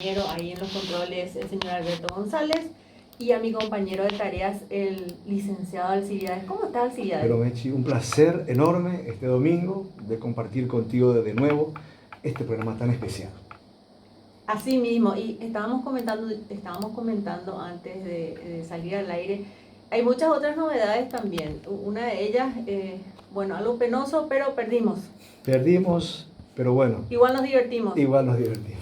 Ahí en los controles, el señor Alberto González, y a mi compañero de tareas, el licenciado Alcibiades. ¿Cómo está, Alcibiades? Pero Mechi, un placer enorme este domingo de compartir contigo de nuevo este programa tan especial. Así mismo, y estábamos comentando antes de salir al aire, hay muchas otras novedades también. Una de ellas, algo penoso, pero perdimos. Perdimos, pero bueno. Igual nos divertimos. Igual nos divertimos.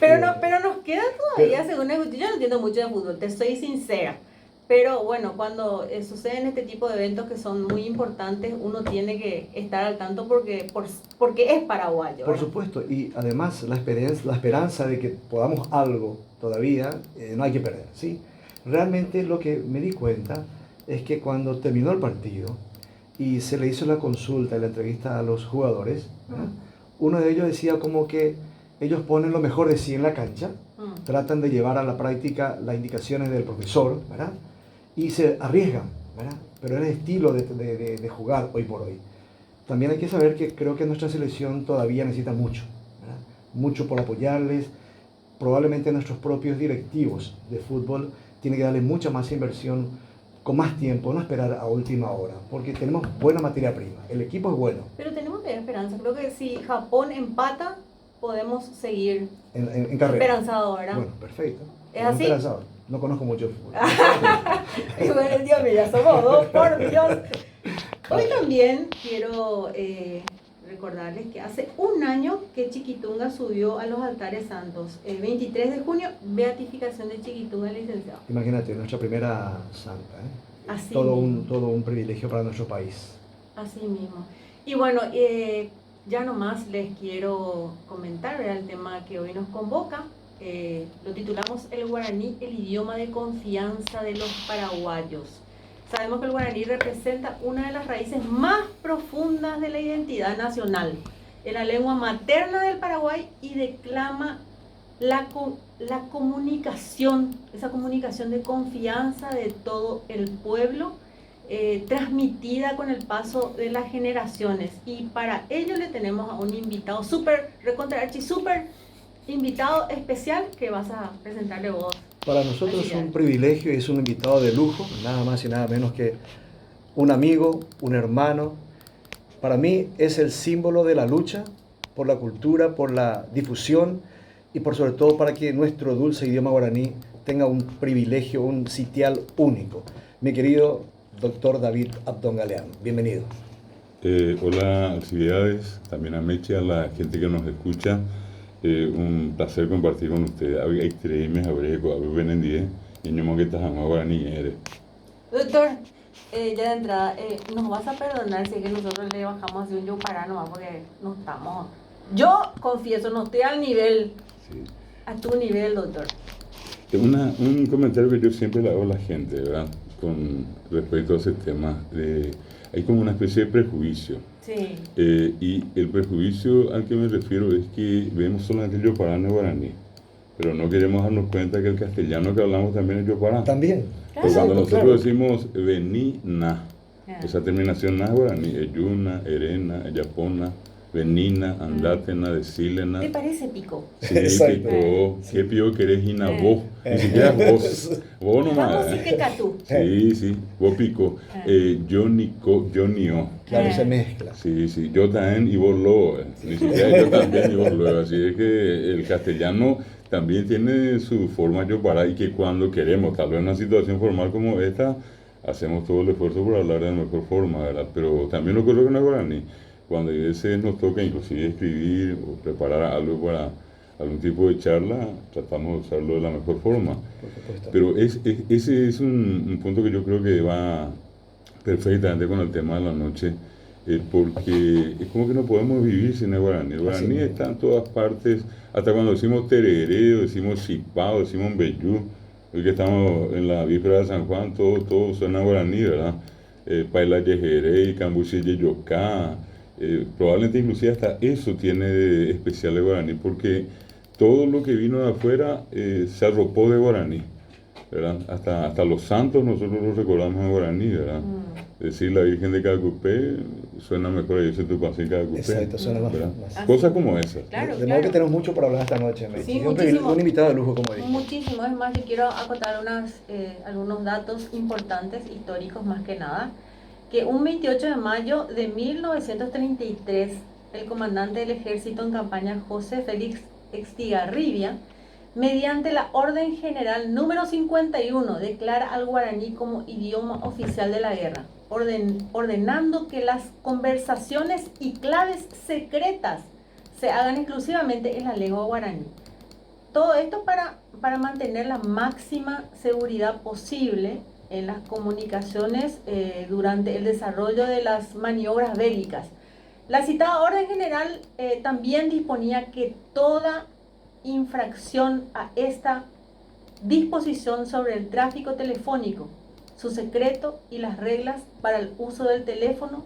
Pero nos queda todavía, según el... Yo no entiendo mucho de fútbol, te soy sincera. Pero bueno, cuando suceden este tipo de eventos que son muy importantes, uno tiene que estar al tanto porque es paraguayo. Por supuesto, y además la esperanza de que podamos algo todavía, no hay que perder, ¿sí? Realmente lo que me di cuenta es que cuando terminó el partido y se le hizo la consulta y la entrevista a los jugadores, uno de ellos decía como que ellos ponen lo mejor de sí en la cancha, tratan de llevar a la práctica las indicaciones del profesor, ¿verdad? Y se arriesgan, ¿verdad? Pero es el estilo de jugar hoy por hoy. También hay que saber que creo que nuestra selección todavía necesita mucho, ¿verdad? Mucho por apoyarles. Probablemente nuestros propios directivos de fútbol tienen que darle mucha más inversión con más tiempo, no esperar a última hora, porque tenemos buena materia prima, el equipo es bueno. Pero tenemos que tener esperanza, creo que si Japón empata, podemos seguir en carrera. Esperanzado, ¿verdad? Bueno, perfecto. ¿Es así? Esperanzado. No conozco mucho el fútbol. Bueno, Dios mío, ya somos dos, por Dios. Hoy también quiero recordarles que hace un año que Chiquitunga subió a los altares santos. El 23 de junio, beatificación de Chiquitunga, licenciado. Imagínate, nuestra primera santa, ¿eh? Así todo mismo. un privilegio para nuestro país. Así mismo. Y bueno, ya nomás les quiero comentar, ¿verdad?, el tema que hoy nos convoca. Lo titulamos El guaraní, el idioma de confianza de los paraguayos. Sabemos que el guaraní representa una de las raíces más profundas de la identidad nacional. Es la lengua materna del Paraguay y declama la comunicación, esa comunicación de confianza de todo el pueblo, transmitida con el paso de las generaciones. Y para ello le tenemos a un invitado súper invitado especial que vas a presentarle vos. Para nosotros es un privilegio y es un invitado de lujo, nada más y nada menos que un amigo, un hermano. Para mí es el símbolo de la lucha por la cultura, por la difusión y por sobre todo para que nuestro dulce idioma guaraní tenga un privilegio, un sitial único. Mi querido doctor David Abdón Galeano, bienvenido. Hola, Alcibiades, también a Meche, a la gente que nos escucha. Un placer compartir con ustedes. Hay extraímes a ver que ven en día y no que tajamos guaraní eres. Doctor, ya de entrada, nos vas a perdonar si es que nosotros le bajamos así un yupará nomás porque no estamos. Yo confieso, no estoy al nivel, sí, a tu nivel, doctor. Un comentario que yo siempre le hago a la gente, ¿verdad? Con respecto a ese tema, hay como una especie de prejuicio. Sí. Y el prejuicio al que me refiero es que vemos solamente el yopará en el guaraní, pero no queremos darnos cuenta que el castellano que hablamos también es yopará. También. Claro, cuando nosotros decimos vení, na, esa terminación na es guaraní, eyuna, erena, yapona, venina, andátena, decílena. ¿Te parece pico? Sí, pico. ¿Qué pío querés ina vos? Ni siquiera vos. Vos nomás. Vamos sí que catú. Sí, vos pico. Yo ni o. Claro, se mezcla. Sí, yo también y vos lo. Ni siquiera yo también y vos lo. Así es que el castellano también tiene su forma yo para y que cuando queremos, tal vez en una situación formal como esta, hacemos todo el esfuerzo por hablar de la mejor forma, ¿verdad? Pero también lo ocurre con el guaraní. Cuando a veces nos toca inclusive escribir o preparar algo para algún tipo de charla, tratamos de usarlo de la mejor forma. Pero ese es un punto que yo creo que va perfectamente con el tema de la noche, porque es como que no podemos vivir sin el guaraní. El guaraní está en todas partes, hasta cuando decimos tereré, decimos chipao, decimos mbeyú, hoy que estamos en la víspera de San Juan, todo suena guaraní, ¿verdad? Paila yejeré, cambuche yeyocá. Probablemente inclusive hasta eso tiene de especial el guaraní, porque todo lo que vino de afuera se arropó de guaraní, ¿verdad? Hasta los santos nosotros los recordamos en guaraní, ¿verdad? decir la Virgen de Cacupé suena mejor a Dios tu Pasín Cacupé. Exacto, suena más. ¿verdad? más. Cosas como esas. Claro, De modo que tenemos mucho para hablar esta noche, Sí, Siempre muchísimo. un invitado de lujo, como dije. Muchísimo, es más, yo quiero acotar algunos datos importantes, históricos más que nada, que un 28 de mayo de 1933, el comandante del ejército en campaña José Félix Estigarribia, mediante la Orden General número 51, declara al guaraní como idioma oficial de la guerra, ordenando que las conversaciones y claves secretas se hagan exclusivamente en la lengua guaraní. Todo esto para mantener la máxima seguridad posible en las comunicaciones durante el desarrollo de las maniobras bélicas. La citada Orden General también disponía que toda infracción a esta disposición sobre el tráfico telefónico, su secreto y las reglas para el uso del teléfono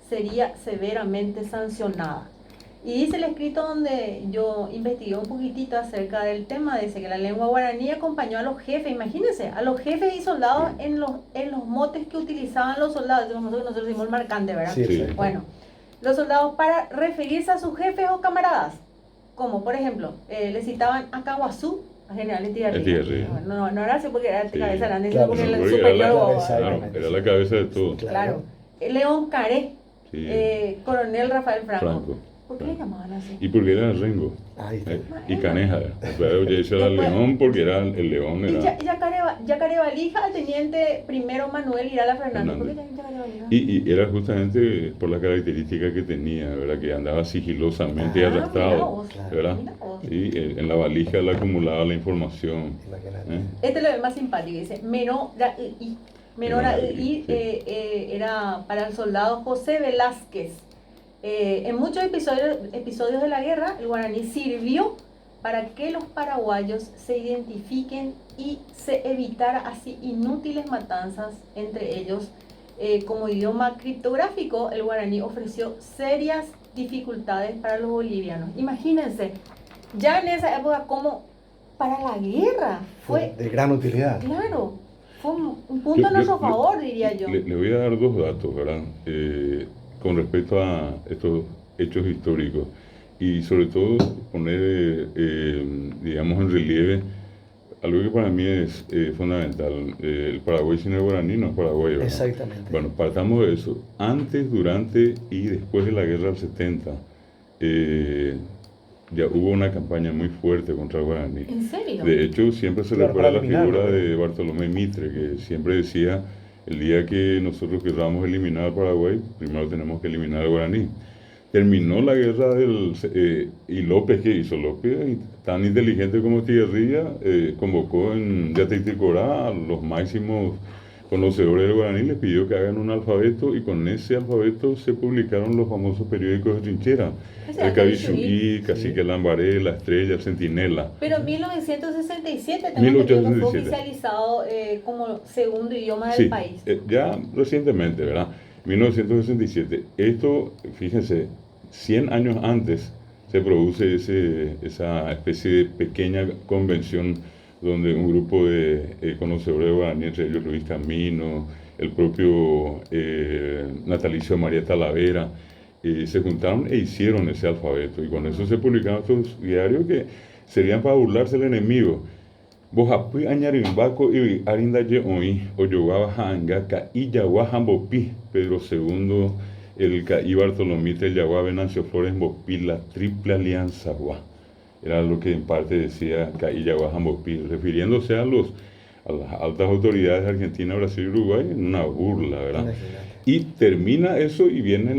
sería severamente sancionada. Y dice el escrito donde yo investigué un poquitito acerca del tema, dice que la lengua guaraní acompañó a los jefes, imagínense, a los jefes y soldados en los motes que utilizaban los soldados, nosotros decimos el marcante, ¿verdad? Sí, Sí. Bueno, los soldados para referirse a sus jefes o camaradas, como por ejemplo, le citaban a Caguazú, a General Estigarribia. No era así porque era Sí. cabeza grande, Claro, sino porque porque el era superior. Exactamente. Claro, era la cabeza de todo. Claro. León Caré, Sí. Coronel Rafael Franco. Franco. ¿Por qué le llamaban así? Y porque era Rengo. Ahí está. Y Caneja. Claro, ya hizo el león porque era el león. Y Era. Yacaré Valija, al teniente primero Manuel Irala Fernández. ¿Por qué Yacaré Valija? Y era justamente por la característica que tenía, ¿verdad? Que andaba sigilosamente Mira arrastrado, vos, ¿verdad? mira vos. Y en la valija le acumulaba la información. Imagínate. ¿eh? Este lo ve más simpático, dice Menora I era para el soldado José Velázquez. En muchos episodios de la guerra, el guaraní sirvió para que los paraguayos se identifiquen y se evitara así inútiles matanzas entre ellos. Como idioma criptográfico, el guaraní ofreció serias dificultades para los bolivianos. Imagínense, ya en esa época como para la guerra fue, De gran utilidad. claro, fue un punto a nuestro favor, diría yo. Le voy a dar dos datos, ¿verdad? Con respecto a estos hechos históricos y sobre todo poner, digamos, en relieve algo que para mí es fundamental. El Paraguay sin el guaraní no es Paraguay, ¿verdad? Exactamente. Bueno, partamos de eso. Antes, durante y después de la guerra del 70, ya hubo una campaña muy fuerte contra el guaraní. ¿En serio? De hecho, siempre se Claro, recuerda la para eliminarlo, figura ¿no? de Bartolomé Mitre, que siempre decía, el día que nosotros queramos eliminar al Paraguay, primero tenemos que eliminar al guaraní. Terminó la guerra y López, ¿qué hizo? López, tan inteligente como Estigarribia, convocó en Yatayticorá a los máximos conocedores del guaraní, les pidió que hagan un alfabeto y con ese alfabeto se publicaron los famosos periódicos de trinchera. O sea, El Cabichuí, sí. Cacique Lambaré, La Estrella, El Centinela. Pero en 1967 también fue 1867. oficializado como segundo idioma del Sí, país. ya recientemente, ¿verdad? 1967. Esto, fíjense, 100 años antes se produce esa especie de pequeña convención donde un grupo de conocedores de guaraní, entre ellos Luis Camino, el propio natalicio María Talavera, se juntaron e hicieron ese alfabeto. Y con eso se publicaron estos diarios que serían para burlarse del enemigo. Bojapuy añarimbaco y arindaye oí, oyogaba jaangaca y yaguá jambopi, Pedro II, el caí Bartolomé, el yaguá Venancio Flores Bopi, la triple alianza guá. Era lo que en parte decía caí yaguá jambopi, refiriéndose a las altas autoridades de Argentina, Brasil y Uruguay, en una burla, ¿verdad? Imagínate. Y termina eso y viene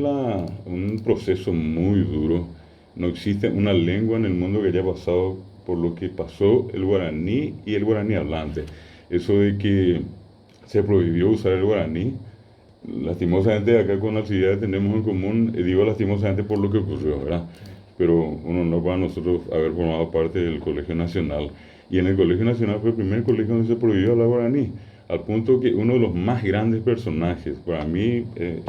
un proceso muy duro. No existe una lengua en el mundo que haya pasado por lo que pasó el guaraní y el guaraní hablante. Eso de que se prohibió usar el guaraní, lastimosamente acá con Alcibiades tenemos en común, digo lastimosamente por lo que ocurrió, ¿verdad? Pero un honor para nosotros haber formado parte del Colegio Nacional. Y en el Colegio Nacional fue el primer colegio donde se prohibió hablar guaraní, al punto que uno de los más grandes personajes, para mí,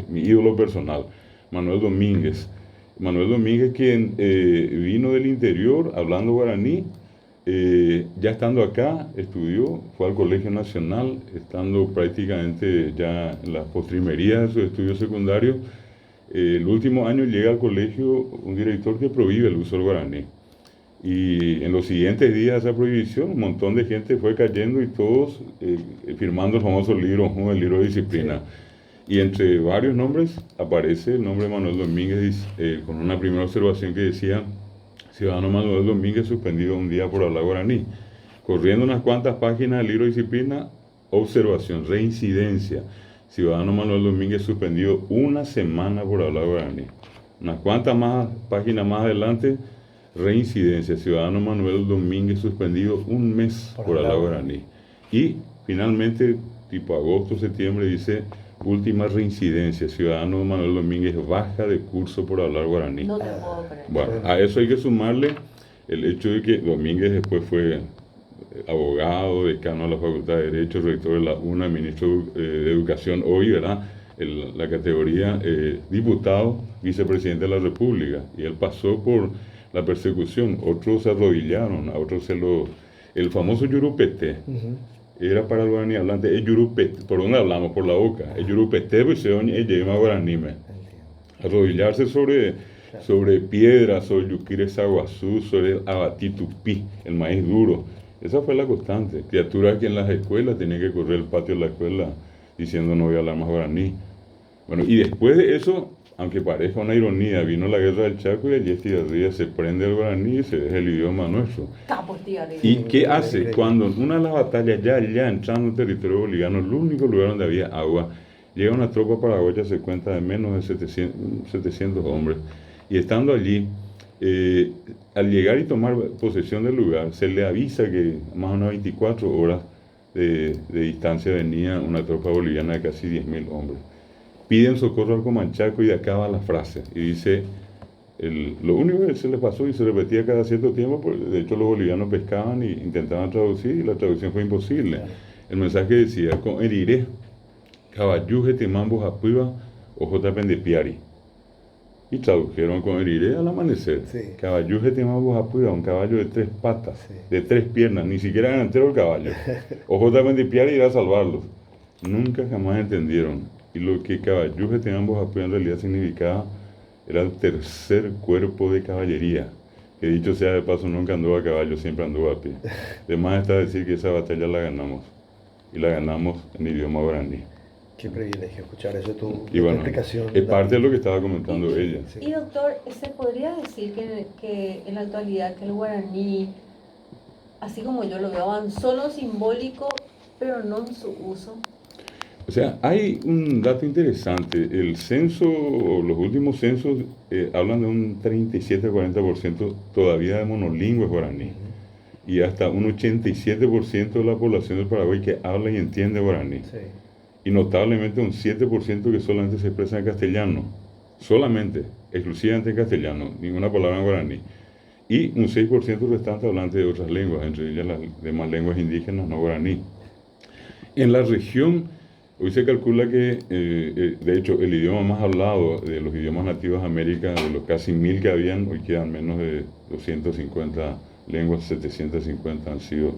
mi ídolo personal, Manuel Domínguez, quien vino del interior hablando guaraní, ya estando acá, estudió, fue al Colegio Nacional, estando prácticamente ya en la postrimería de sus estudios secundarios. El último año llega al colegio un director que prohíbe el uso del guaraní. Y en los siguientes días de esa prohibición, un montón de gente fue cayendo y todos firmando el famoso libro, el libro de disciplina. Sí. Y entre varios nombres aparece el nombre de Manuel Domínguez, con una primera observación que decía: ciudadano Manuel Domínguez suspendido un día por hablar guaraní. Corriendo unas cuantas páginas del libro de disciplina, observación, reincidencia. Ciudadano Manuel Domínguez suspendido una semana por hablar guaraní. Unas cuantas más páginas más adelante, reincidencia. Ciudadano Manuel Domínguez suspendido un mes por hablar guaraní. Y finalmente, tipo agosto, septiembre, dice: última reincidencia. Ciudadano Manuel Domínguez baja de curso por hablar guaraní. No te puedo creer. Bueno, a eso hay que sumarle el hecho de que Domínguez después fue abogado, decano de la Facultad de Derecho, rector de la UNA, ministro de Educación, hoy, ¿verdad? La categoría diputado, vicepresidente de la República, y él pasó por la persecución. Otros se arrodillaron, a otros el famoso yurupete, era para el guaraní hablante, el yurupete, ¿por dónde hablamos? Por la boca, el yurupete, pues se oye, el yema guaranime. Arrodillarse sobre piedras, sobre yuquire saguazú, sobre el abatí tupí, el maíz duro. Esa fue la constante. Criaturas que en las escuelas tenían que correr el patio de la escuela diciendo: no voy a hablar más guaraní. Bueno, y después de eso, aunque parezca una ironía, vino la guerra del Chaco y allí Estigarribia se prende el guaraní y se deja el idioma nuestro. ¿Y qué hace? Cuando en una de las batallas, ya entrando en territorio boliviano, el único lugar donde había agua, llega una tropa paraguaya, se cuenta de menos de 700 hombres, y estando allí, al llegar y tomar posesión del lugar, se le avisa que más o menos 24 horas de distancia venía una tropa boliviana de casi 10.000 hombres. Piden socorro al Comanchaco y acaba la frase. Y dice, lo único que se le pasó y se repetía cada cierto tiempo, porque de hecho los bolivianos pescaban e intentaban traducir y la traducción fue imposible. El mensaje decía: con eriré, caballuje temambo japuiba, ojota pendepiari. Y tradujeron con eriré al amanecer. Sí. Caballuje temambo japuiba, un caballo de 3 patas, sí, de 3 piernas, ni siquiera era entero el caballo. Ojota pendepiari irá a salvarlos. Nunca jamás entendieron. Y lo que caballuje temambo japuiba en realidad significaba era el tercer cuerpo de caballería, que dicho sea de paso nunca anduvo a caballo, siempre anduvo a pie. Además está decir que esa batalla la ganamos, y la ganamos en idioma guaraní. Qué privilegio escuchar eso, tu bueno, explicación. Es parte de lo que estaba comentando ella. Y doctor, ¿se podría decir que en la actualidad que el guaraní, así como yo lo veo, avanzó lo simbólico, pero no en su uso? O sea, hay un dato interesante. El censo, los últimos censos, hablan de un 37-40% todavía de monolingües guaraní. Y hasta un 87% de la población del Paraguay que habla y entiende guaraní. Sí. Y notablemente un 7% que solamente se expresa en castellano. Solamente, exclusivamente en castellano, ninguna palabra en guaraní. Y un 6% restante hablante de otras lenguas, entre ellas las demás lenguas indígenas no guaraní. En la región, hoy se calcula que, de hecho, el idioma más hablado de los idiomas nativos de América, de los casi 1000 que habían, hoy quedan menos de 250 lenguas, 750 han sido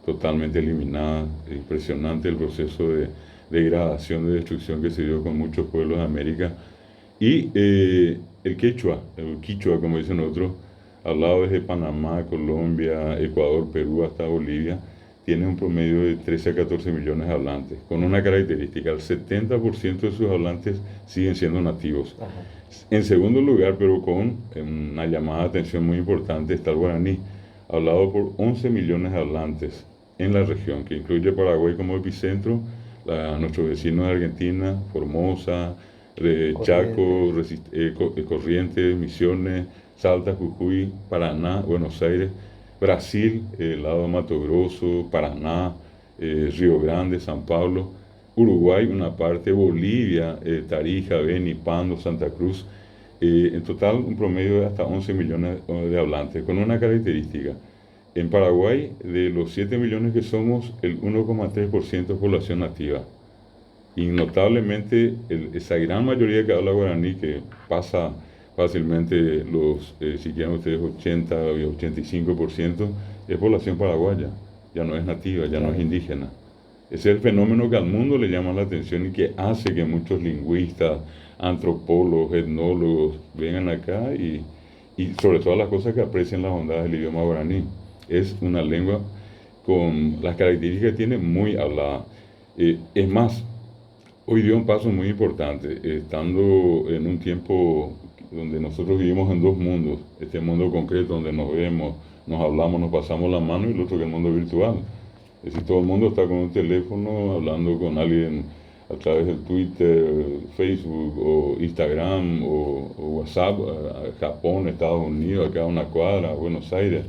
totalmente eliminadas. Impresionante el proceso de degradación, de destrucción que se dio con muchos pueblos de América. Y el quichua, como dicen otros, hablado desde Panamá, Colombia, Ecuador, Perú hasta Bolivia, tiene un promedio de 13 a 14 millones de hablantes, con una característica: el 70% de sus hablantes siguen siendo nativos. Ajá. En segundo lugar, pero con una llamada de atención muy importante, está el guaraní, hablado por 11 millones de hablantes en la región, que incluye Paraguay como epicentro, nuestros vecinos de Argentina, Formosa, Chaco, Corrientes, Misiones, Salta, Jujuy, Paraná, Buenos Aires, Brasil, el lado de Mato Grosso, Paraná, Río Grande, San Pablo, Uruguay una parte, Bolivia, Tarija, Beni, Pando, Santa Cruz, en total un promedio de hasta 11 millones de hablantes, con una característica: en Paraguay, de los 7 millones que somos, el 1,3% es población nativa. Y notablemente, esa gran mayoría que habla guaraní, que pasa fácilmente los, si quieren ustedes, 80 y 85%, es población paraguaya, ya no es nativa, ya no es indígena. Ese es el fenómeno que al mundo le llama la atención y que hace que muchos lingüistas, antropólogos, etnólogos vengan acá y sobre todas las cosas que aprecian las bondades del idioma guaraní. Es una lengua con las características que tiene muy hablada. Es más, hoy dio un paso muy importante, estando en un tiempo donde nosotros vivimos en dos mundos, este mundo concreto donde nos vemos, nos hablamos, nos pasamos la mano, y el otro que es el mundo virtual. Es decir, todo el mundo está con un teléfono hablando con alguien a través de Twitter, Facebook o Instagram o WhatsApp, a Japón, Estados Unidos, acá a una cuadra, a Buenos Aires.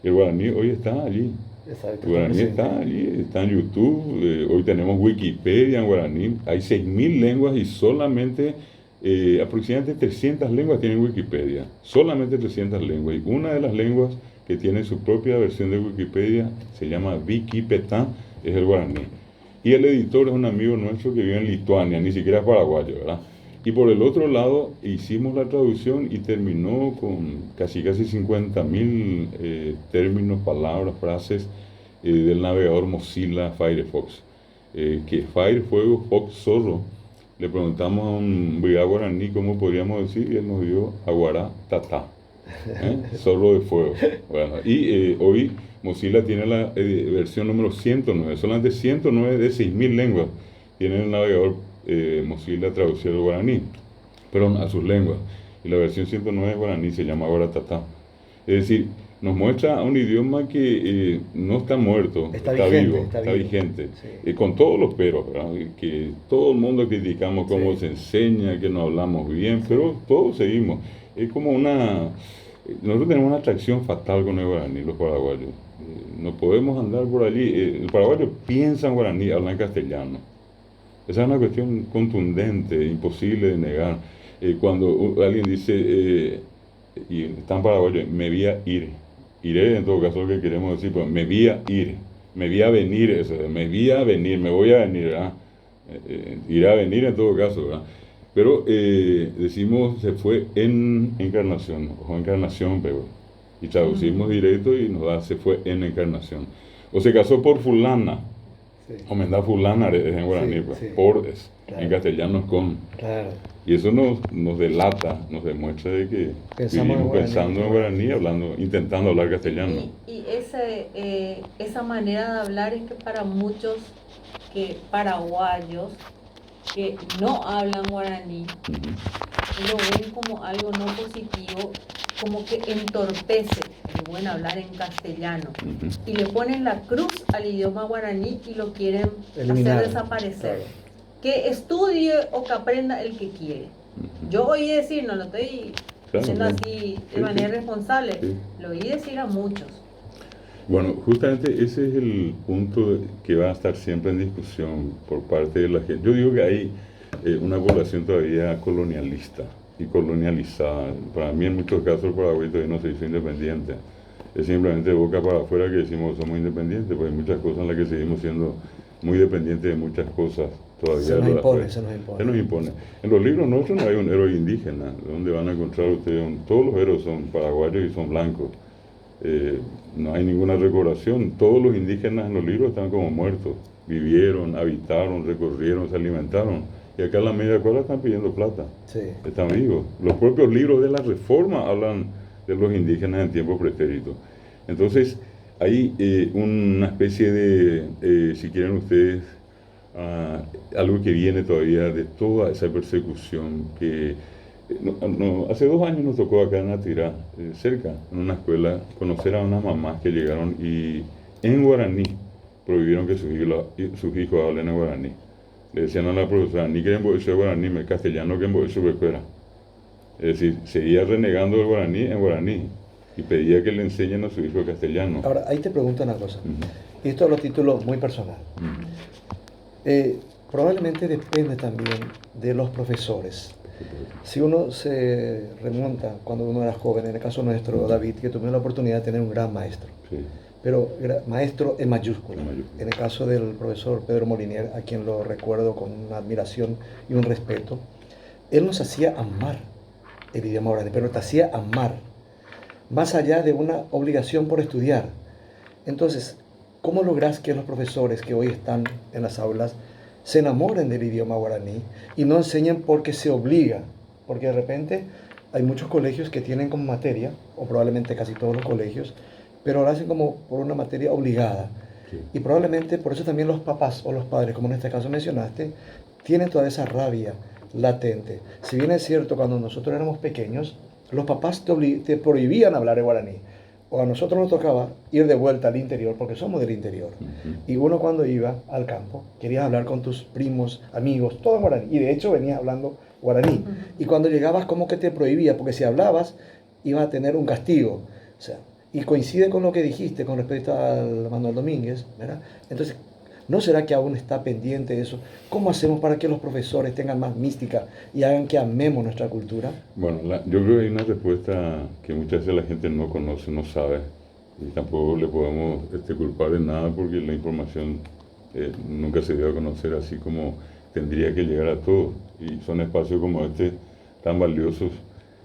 El guaraní hoy está allí. Exacto, El guaraní está allí, está en YouTube. Hoy tenemos Wikipedia en guaraní. Hay 6.000 lenguas y solamente aproximadamente 300 lenguas tienen Wikipedia. Solamente 300 lenguas. Y una de las lenguas que tiene su propia versión de Wikipedia se llama Wikipetá, es el guaraní. Y el editor es un amigo nuestro que vive en Lituania, ni siquiera es paraguayo, ¿verdad? Y por el otro lado, hicimos la traducción y terminó con casi 50.000 términos, palabras, frases del navegador Mozilla Firefox. Que Firefox, Fox, zorro, le preguntamos a un brigada guaraní cómo podríamos decir y él nos dio aguará tatá, zorro de fuego. Bueno, y hoy Mozilla tiene la versión número 109, solamente 109 de 6.000 lenguas tiene el navegador Mozilla traducido al guaraní, pero a sus lenguas. Y la versión 109 de guaraní se llama Guaratatá. Es decir, nos muestra un idioma que no está muerto, está vigente, vivo, está vigente. Sí. Con todos los peros, ¿verdad? Que todo el mundo criticamos cómo se enseña, que no hablamos bien, pero todos seguimos. Es como nosotros tenemos una atracción fatal con el guaraní, los paraguayos. No podemos andar por allí. El paraguayo piensa en guaraní, habla en castellano. Esa es una cuestión contundente, imposible de negar. Cuando alguien dice, y está en paraguayo, me voy a ir. Iré, en todo caso, lo que queremos decir, pues me voy a ir. Me voy a venir, eso, me voy a venir, me voy a venir, ¿verdad? Irá a venir en todo caso, ¿verdad? Pero decimos, se fue en encarnación, o encarnación, pero, y traducimos directo y nos da, se fue en encarnación. O se casó por fulana. Sí. Homendad fulana es en guaraní, pues, por es, claro. En castellano es con. Claro. Y eso nos delata, nos demuestra de que vivimos pensando en guaraní, hablando, intentando hablar castellano. Y esa manera de hablar es que para muchos paraguayos que no hablan guaraní, lo ven como algo no positivo, como que entorpece el buen hablar en castellano. Y le ponen la cruz al idioma guaraní y lo quieren hacer desaparecer. Claro. Que estudie o que aprenda el que quiere. Yo oí decir, no lo estoy diciendo así de manera responsable, lo oí decir a muchos. Bueno, justamente ese es el punto que va a estar siempre en discusión por parte de la gente. Yo digo que hay una población todavía colonialista y colonializada. Para mí, en muchos casos, el Paraguay todavía no se hizo independiente. Es simplemente de boca para afuera que decimos somos independientes, pues hay muchas cosas en las que seguimos siendo muy dependientes de muchas cosas todavía. Se nos impone. En los libros nuestros no hay un héroe indígena. ¿Dónde van a encontrar ustedes? Todos los héroes son paraguayos y son blancos. No hay ninguna recordación. Todos los indígenas en los libros están como muertos. Vivieron, habitaron, recorrieron, se alimentaron. Y acá en la media cuadra están pidiendo plata. Sí. Están vivos. Los propios libros de la Reforma hablan de los indígenas en tiempos pretéritos. Entonces, hay una especie de, si quieren ustedes, algo que viene todavía de toda esa persecución que hace 2 años nos tocó acá en Atirá, cerca, en una escuela, conocer a unas mamás que llegaron y en guaraní prohibieron que sus hijos hablen en guaraní. Le decían a la profesora, ni que embolso de guaraní, me castellano que embolso de fuera. Es decir, seguía renegando el guaraní en guaraní y pedía que le enseñen a su hijo castellano. Ahora, ahí te pregunto una cosa, y esto lo titulo muy personal. Probablemente depende también de los profesores. Si uno se remonta cuando uno era joven, en el caso nuestro, David, que tuve la oportunidad de tener un gran maestro, pero maestro en mayúscula. En el caso del profesor Pedro Molinier, a quien lo recuerdo con una admiración y un respeto, él nos hacía amar el idioma guaraní, pero te hacía amar, más allá de una obligación por estudiar. Entonces, ¿cómo logras que los profesores que hoy están en las aulas se enamoren del idioma guaraní y no enseñen porque se obliga? Porque de repente hay muchos colegios que tienen como materia, o probablemente casi todos los colegios, pero lo hacen como por una materia obligada. Sí. Y probablemente por eso también los papás o los padres, como en este caso mencionaste, tienen toda esa rabia latente. Si bien es cierto, cuando nosotros éramos pequeños, los papás te prohibían hablar el guaraní. O a nosotros nos tocaba ir de vuelta al interior, porque somos del interior. Y uno cuando iba al campo, querías hablar con tus primos, amigos, todo en guaraní. Y de hecho venías hablando guaraní. Y cuando llegabas como que te prohibía, porque si hablabas ibas a tener un castigo. O sea, y coincide con lo que dijiste con respecto al Manuel Domínguez, ¿verdad? Entonces, ¿no será que aún está pendiente de eso? ¿Cómo hacemos para que los profesores tengan más mística y hagan que amemos nuestra cultura? Bueno, yo creo que hay una respuesta que muchas veces la gente no conoce, no sabe, y tampoco le podemos culpar de nada porque la información nunca se dio a conocer así como tendría que llegar a todos. Y son espacios como este tan valiosos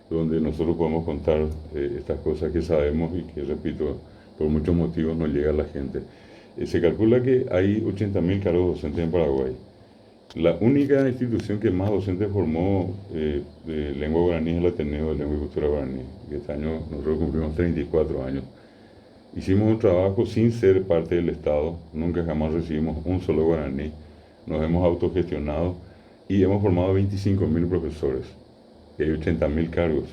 donde nosotros podemos contar estas cosas que sabemos y que, repito, por muchos motivos no llega a la gente. Se calcula que hay 80.000 cargos docentes en Paraguay. La única institución que más docentes formó de lengua guaraní es el Ateneo de Lengua y Cultura Guaraní, que este año nosotros cumplimos 34 años. Hicimos un trabajo sin ser parte del Estado, nunca jamás recibimos un solo guaraní, nos hemos autogestionado y hemos formado 25.000 profesores, y hay 80.000 cargos.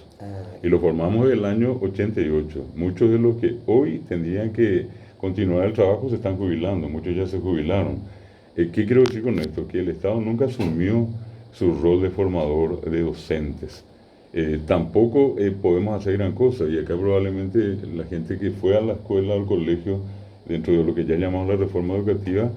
Y lo formamos en el año 88. Muchos de los que hoy tendrían que continuar el trabajo se están jubilando, muchos ya se jubilaron. ¿Qué quiero decir con esto? Que el Estado nunca asumió su rol de formador de docentes. Tampoco podemos hacer gran cosa, y acá probablemente la gente que fue a la escuela o al colegio, dentro de lo que ya llamamos la reforma educativa,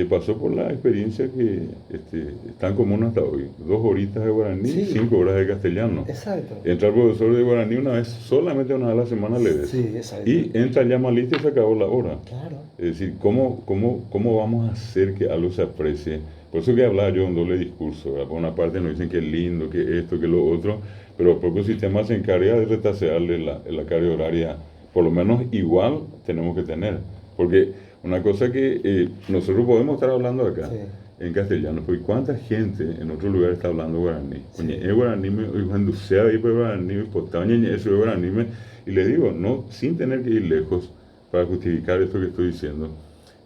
pasó por la experiencia que es tan común hasta hoy. 2 horitas de guaraní, Sí. 5 horas de castellano. Exacto. Entra el profesor de guaraní una vez, solamente una vez a la semana le des. Sí, exacto. Y entra llama lista y se acabó la hora. Claro. Es decir, ¿cómo vamos a hacer que algo se aprecie? Por eso que hablaba yo de un doble discurso, ¿verdad? Por una parte nos dicen que es lindo, que esto, que lo otro, pero el propio sistema se encarga de retasearle la carga horaria, por lo menos igual tenemos que tener. Porque una cosa que nosotros podemos estar hablando acá, Sí. en castellano, porque ¿cuánta gente en otro lugar está hablando guaraní? Sí. Oye, es guaraní, cuando sea ahí por guaraní, eso es guaraní, y le digo, no, sin tener que ir lejos para justificar esto que estoy diciendo,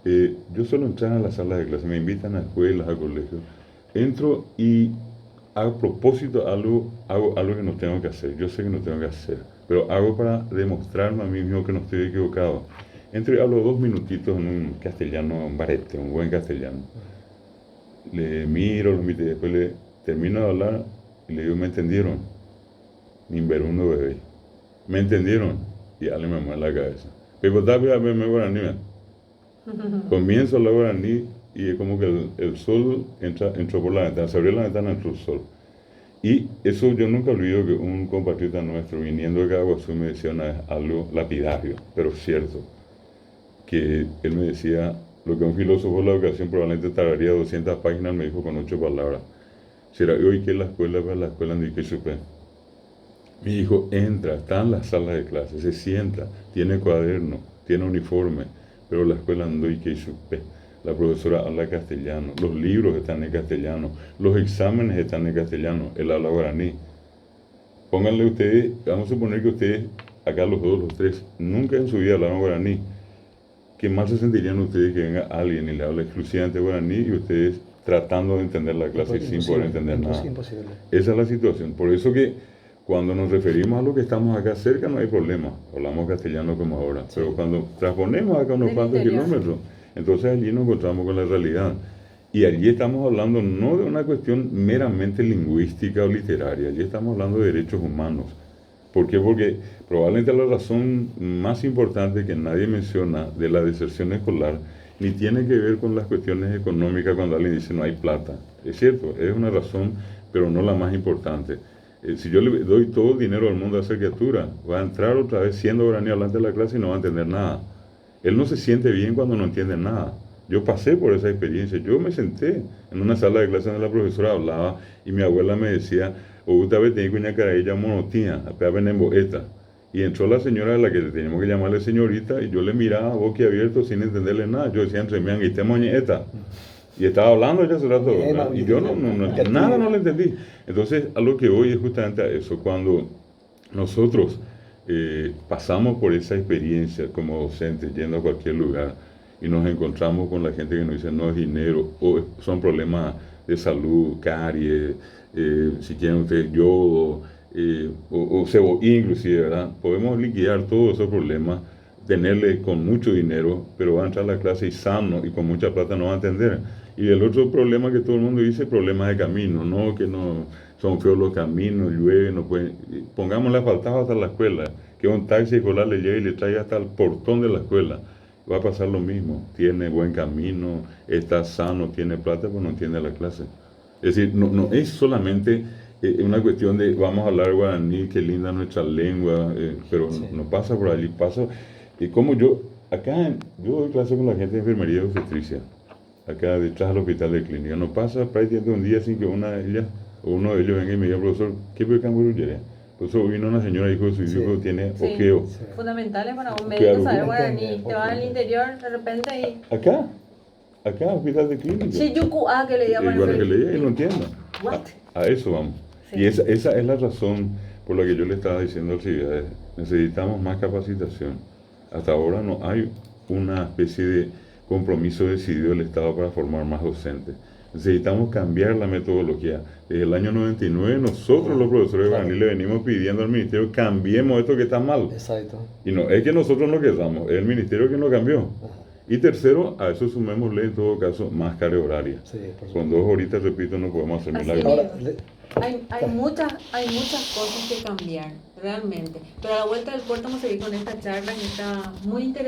yo suelo entrar a las salas de clase, me invitan a escuelas, a colegios, entro y a propósito hago algo que no tengo que hacer, yo sé que no tengo que hacer, pero hago para demostrarme a mí mismo que no estoy equivocado. Entro y hablo 2 minutitos en un castellano, un barete, un buen castellano. Le miro, después le termino de hablar y le digo, ¿me entendieron? Nimberuno bebé. ¿Me entendieron? Y ya le me mueve la cabeza. Pero también me guaraní. Comienzo a hablar guaraní y es como que el sol entró por la ventana, se abrió la ventana, entró el sol. Y eso yo nunca olvido que un compatriota nuestro, viniendo de Caguazú, me decía una vez algo lapidario, pero cierto, que él me decía, lo que un filósofo de la educación probablemente tardaría 200 páginas, me dijo con 8 palabras. Será hoy que la escuela va a la escuela en que supe. Mi hijo entra, está en la sala de clase, se sienta, tiene cuaderno, tiene uniforme, pero la escuela no y que supe. La profesora habla castellano, los libros están en castellano, los exámenes están en castellano, él habla guaraní. Pónganle ustedes, vamos a suponer que ustedes, acá los 2, los 3, nunca en su vida hablaron guaraní. ¿Qué más se sentirían ustedes que venga alguien y le hable exclusivamente guaraní y ustedes tratando de entender la clase sin poder entender nada? Imposible. Esa es la situación. Por eso que cuando nos referimos a lo que estamos acá cerca no hay problema. Hablamos castellano como ahora. Sí. Pero cuando transponemos acá unos cuantos kilómetros, entonces allí nos encontramos con la realidad. Y allí estamos hablando no de una cuestión meramente lingüística o literaria. Allí estamos hablando de derechos humanos. ¿Por qué? Porque probablemente la razón más importante que nadie menciona de la deserción escolar ni tiene que ver con las cuestiones económicas cuando alguien dice no hay plata. Es cierto, es una razón, pero no la más importante. Si yo le doy todo el dinero al mundo a esa criatura, va a entrar otra vez siendo guaraní hablante de la clase y no va a entender nada. Él no se siente bien cuando no entiende nada. Yo pasé por esa experiencia. Yo me senté en una sala de clase donde la profesora hablaba y mi abuela me decía, o esta vez tengo una carilla monotina, apenas ven en boeta. Y entró la señora a la que teníamos que llamarle señorita y yo le miraba boquiabierto sin entenderle nada. Yo decía entre mí, esta. Y estaba hablando ya hace rato, ¿verdad? Y yo nada no le entendí. Entonces, a lo que voy es justamente a eso. Cuando nosotros pasamos por esa experiencia como docentes, yendo a cualquier lugar, y nos encontramos con la gente que nos dice no es dinero, o son problemas de salud, caries, si quieren ustedes yodo, o cebolla inclusive, ¿verdad? Podemos liquidar todos esos problemas, tenerle con mucho dinero, pero va a entrar a la clase y sano y con mucha plata no va a atender. Y el otro problema que todo el mundo dice, problemas de camino, no, que no son feos los caminos, llueve, no pueden, pongámosle asfaltado hasta la escuela, que un taxi escolar le llegue y le traiga hasta el portón de la escuela. Va a pasar lo mismo, tiene buen camino, está sano, tiene plata, pero no entiende la clase. Es decir, no es solamente una cuestión de vamos a hablar guaraní, qué linda nuestra lengua, pero sí, no pasa por allí, pasa. Y como yo doy clase con la gente de enfermería y obstetricia, acá detrás del hospital de clínica, no pasa prácticamente un día sin que una de ellas o uno de ellos venga y me diga, profesor, ¿qué puede cambiar? Entonces vino una señora y dijo que su hijo tiene oqueo. Sí. Fundamentales para un médico saber guaraní. Te vas al interior de repente y... Acá, hospital de clínica. Sí, yucuá, que le llaman. Igual que le diga y no entienda. A eso vamos. Sí. Y esa es la razón por la que yo le estaba diciendo al CIGADES. Necesitamos más capacitación. Hasta ahora no hay una especie de compromiso decidido del Estado para formar más docentes. Necesitamos cambiar la metodología. Desde el año 99 nosotros los profesores de guaraní le venimos pidiendo al ministerio cambiemos esto que está mal. Exacto. Y no es que nosotros no queramos, es el ministerio que no cambió. Ajá. Y tercero, a eso sumémosle en todo caso más carga horaria. Sí, con 2 horitas, repito, no podemos hacer milagros. Hay muchas cosas que cambiar, realmente. Pero a la vuelta del puerto vamos a seguir con esta charla que está muy interesante.